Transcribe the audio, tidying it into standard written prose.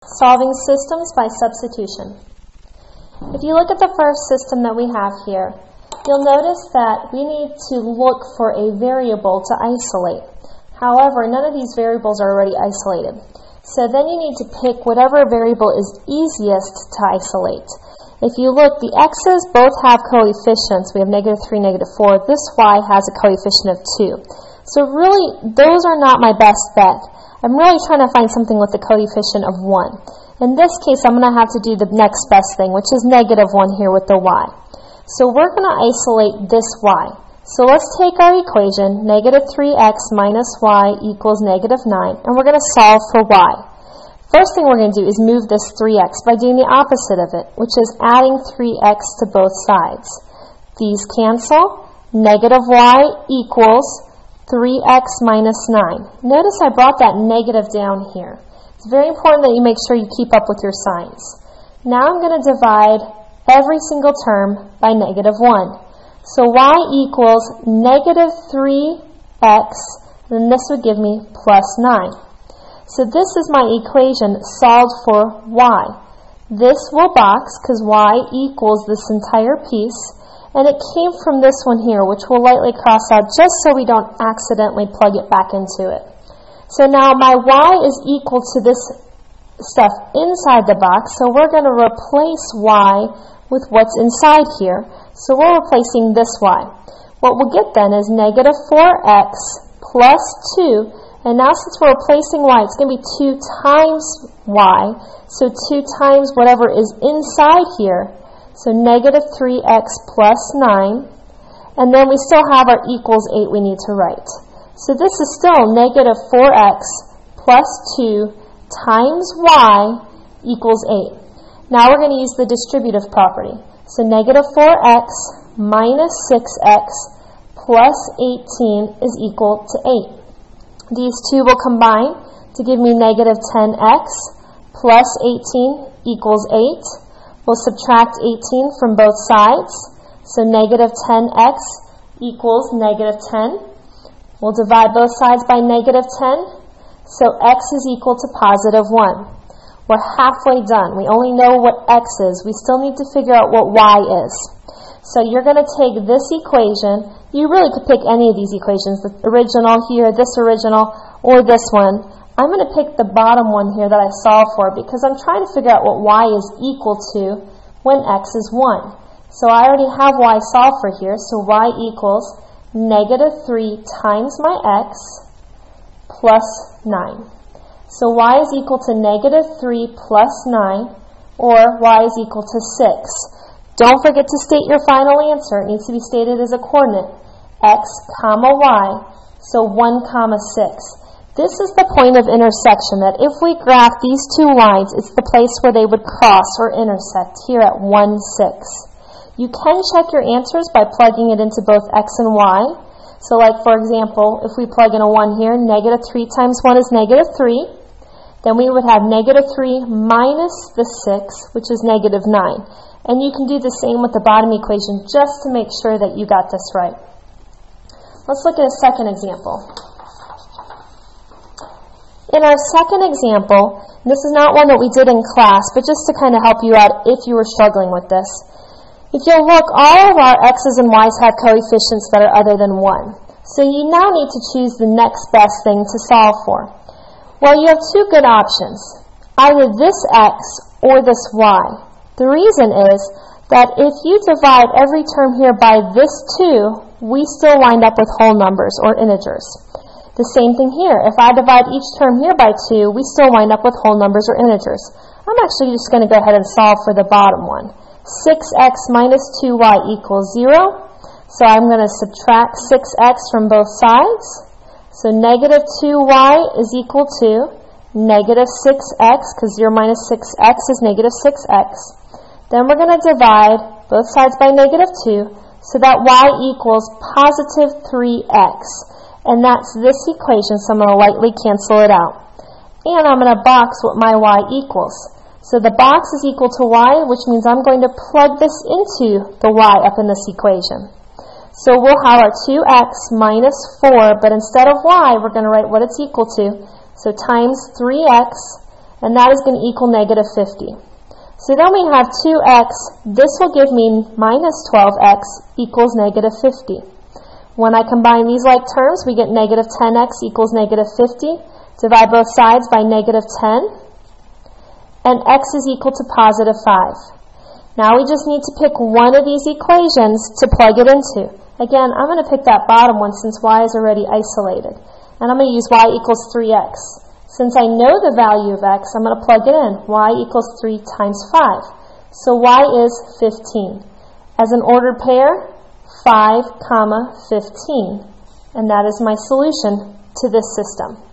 Solving systems by substitution. If you look at the first system that we have here, you'll notice that we need to look for a variable to isolate. However, none of these variables are already isolated. So then you need to pick whatever variable is easiest to isolate. If you look, the x's both have coefficients. We have -3, -4. This y has a coefficient of 2. So really, those are not my best bet. I'm really trying to find something with a coefficient of 1. In this case, I'm going to have to do the next best thing, which is -1 here with the y. So we're going to isolate this y. So let's take our equation, -3x minus y equals -9, and we're going to solve for y. First thing we're going to do is move this 3x by doing the opposite of it, which is adding 3x to both sides. These cancel. -y equals 3x minus 9. Notice I brought that negative down here. It's very important that you make sure you keep up with your signs. Now I'm going to divide every single term by -1. So y equals -3x, then this would give me plus 9. So this is my equation solved for y. This will box because y equals this entire piece. And it came from this one here, which we'll lightly cross out just so we don't accidentally plug it back into it. So now my y is equal to this stuff inside the box, so we're going to replace y with what's inside here. So we're replacing this y. What we'll get then is -4x plus 2, and now since we're replacing y, it's going to be 2 times y, so 2 times whatever is inside here. So -3x plus 9, and then we still have our equals 8 we need to write. So this is still -4x plus 2 times y equals 8. Now we're going to use the distributive property. So -4x minus 6x plus 18 is equal to 8. These two will combine to give me -10x plus 18 equals 8. We'll subtract 18 from both sides, so -10x equals -10. We'll divide both sides by -10, so x is equal to +1. We're halfway done. We only know what x is. We still need to figure out what y is. So you're going to take this equation. You really could pick any of these equations, the original here, this original, or this one. I'm going to pick the bottom one here that I solved for because I'm trying to figure out what y is equal to when x is 1. So I already have y solved for here, so y equals -3 times my x plus 9. So y is equal to -3 plus 9, or y is equal to 6. Don't forget to state your final answer. It needs to be stated as a coordinate, x comma y, so 1 comma 6. This is the point of intersection, that if we graph these two lines, it's the place where they would cross or intersect, here at 1, 6. You can check your answers by plugging it into both x and y. So like, for example, if we plug in a 1 here, -3 times 1 is -3. Then we would have -3 minus the 6, which is -9. And you can do the same with the bottom equation just to make sure that you got this right. Let's look at a second example. In our second example, this is not one that we did in class, but just to kind of help you out if you were struggling with this. If you'll look, all of our x's and y's have coefficients that are other than 1. So you now need to choose the next best thing to solve for. Well, you have two good options, either this x or this y. The reason is that if you divide every term here by this 2, we still wind up with whole numbers or integers. The same thing here. If I divide each term here by 2, we still wind up with whole numbers or integers. I'm actually just going to go ahead and solve for the bottom one. 6x minus 2y equals 0. So I'm going to subtract 6x from both sides. So -2y is equal to -6x, because 0 minus 6x is -6x. Then we're going to divide both sides by -2, so that y equals +3x. And that's this equation, so I'm going to lightly cancel it out. And I'm going to box what my y equals. So the box is equal to y, which means I'm going to plug this into the y up in this equation. So we'll have our 2x minus 4, but instead of y, we're going to write what it's equal to. So times 3x, and that is going to equal negative 50. So then we have 2x, this will give me minus 12x equals negative 50. When I combine these like terms, we get negative 10x equals negative 50. Divide both sides by negative 10, and x is equal to positive 5. Now we just need to pick one of these equations to plug it into. Again, I'm going to pick that bottom one since y is already isolated. And I'm going to use y equals 3x. Since I know the value of x, I'm going to plug it in. Y equals 3 times 5. So y is 15. As an ordered pair, 5, 15. And that is my solution to this system.